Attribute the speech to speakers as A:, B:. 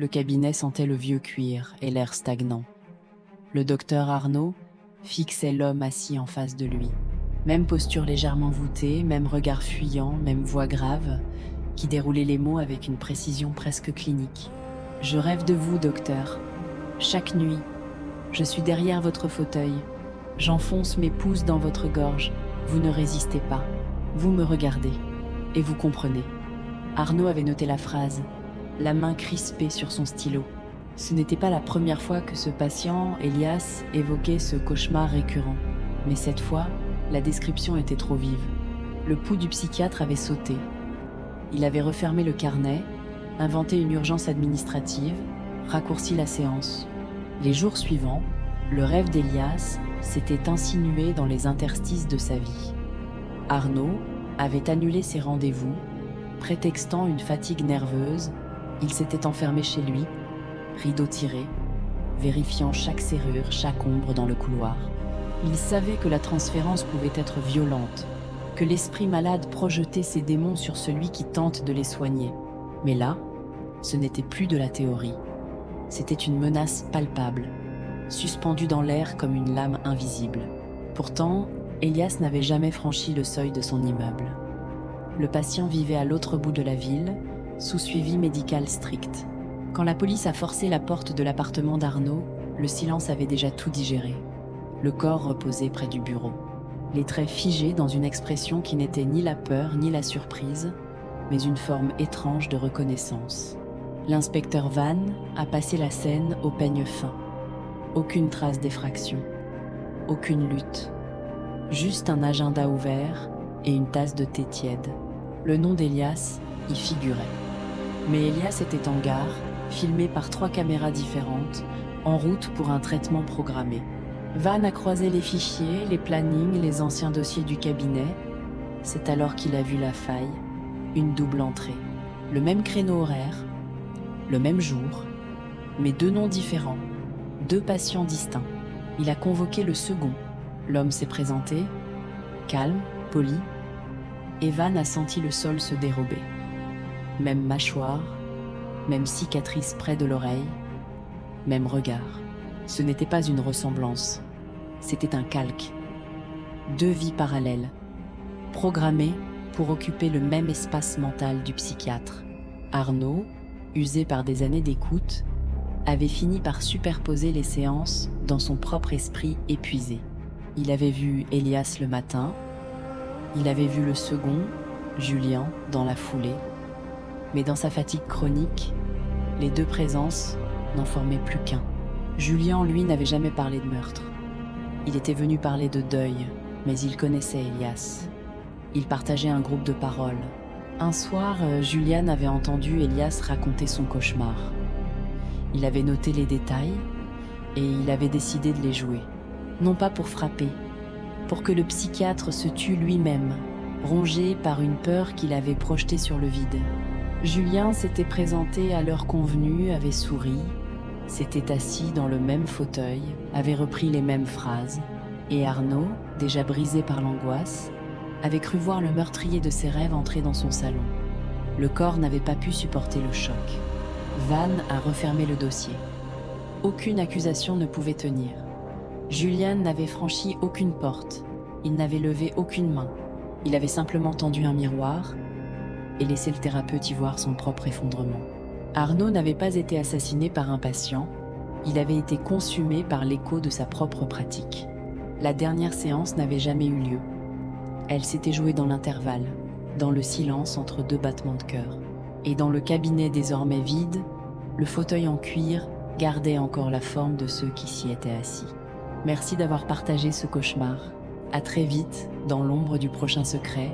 A: Le cabinet sentait le vieux cuir et l'air stagnant. Le docteur Arnaud fixait l'homme assis en face de lui. Même posture légèrement voûtée, même regard fuyant, même voix grave, qui déroulait les mots avec une précision presque clinique. « Je rêve de vous, docteur. Chaque nuit, je suis derrière votre fauteuil. J'enfonce mes pouces dans votre gorge. Vous ne résistez pas. Vous me regardez. Et vous comprenez. » Arnaud avait noté la phrase, la main crispée sur son stylo. Ce n'était pas la première fois que ce patient, Elias, évoquait ce cauchemar récurrent. Mais cette fois, la description était trop vive. Le pouls du psychiatre avait sauté. Il avait refermé le carnet, inventé une urgence administrative, raccourci la séance. Les jours suivants, le rêve d'Elias s'était insinué dans les interstices de sa vie. Arnaud avait annulé ses rendez-vous, prétextant une fatigue nerveuse. Il s'était enfermé chez lui, rideau tiré, vérifiant chaque serrure, chaque ombre dans le couloir. Il savait que la transférence pouvait être violente, que l'esprit malade projetait ses démons sur celui qui tente de les soigner. Mais là, ce n'était plus de la théorie. C'était une menace palpable, suspendue dans l'air comme une lame invisible. Pourtant, Elias n'avait jamais franchi le seuil de son immeuble. Le patient vivait à l'autre bout de la ville, sous suivi médical strict. Quand la police a forcé la porte de l'appartement d'Arnaud, le silence avait déjà tout digéré. Le corps reposait près du bureau, les traits figés dans une expression qui n'était ni la peur ni la surprise, mais une forme étrange de reconnaissance. L'inspecteur Van a passé la scène au peigne fin. Aucune trace d'effraction, aucune lutte. Juste un agenda ouvert et une tasse de thé tiède. Le nom d'Elias y figurait. Mais Elias était en gare, filmé par 3 caméras différentes, en route pour un traitement programmé. Van a croisé les fichiers, les plannings, les anciens dossiers du cabinet. C'est alors qu'il a vu la faille, une double entrée. Le même créneau horaire, le même jour, mais 2 noms différents, 2 patients distincts. Il a convoqué le second. L'homme s'est présenté, calme, poli, et Van a senti le sol se dérober. Même mâchoire, même cicatrice près de l'oreille, même regard. Ce n'était pas une ressemblance, c'était un calque. 2 vies parallèles, programmées pour occuper le même espace mental du psychiatre. Arnaud, usé par des années d'écoute, avait fini par superposer les séances dans son propre esprit épuisé. Il avait vu Elias le matin, il avait vu le second, Julien, dans la foulée. Mais dans sa fatigue chronique, les 2 présences n'en formaient plus qu'un. Julien, lui, n'avait jamais parlé de meurtre. Il était venu parler de deuil, mais il connaissait Elias. Il partageait un groupe de parole. Un soir, Julien avait entendu Elias raconter son cauchemar. Il avait noté les détails et il avait décidé de les jouer. Non pas pour frapper, pour que le psychiatre se tue lui-même, rongé par une peur qu'il avait projetée sur le vide. Julien s'était présenté à l'heure convenue, avait souri, s'était assis dans le même fauteuil, avait repris les mêmes phrases, et Arnaud, déjà brisé par l'angoisse, avait cru voir le meurtrier de ses rêves entrer dans son salon. Le corps n'avait pas pu supporter le choc. Van a refermé le dossier. Aucune accusation ne pouvait tenir. Julien n'avait franchi aucune porte, il n'avait levé aucune main. Il avait simplement tendu un miroir et laissé le thérapeute y voir son propre effondrement. Arnaud n'avait pas été assassiné par un patient, il avait été consumé par l'écho de sa propre pratique. La dernière séance n'avait jamais eu lieu. Elle s'était jouée dans l'intervalle, dans le silence entre 2 battements de cœur. Et dans le cabinet désormais vide, le fauteuil en cuir gardait encore la forme de ceux qui s'y étaient assis. Merci d'avoir partagé ce cauchemar. À très vite, dans l'ombre du prochain secret,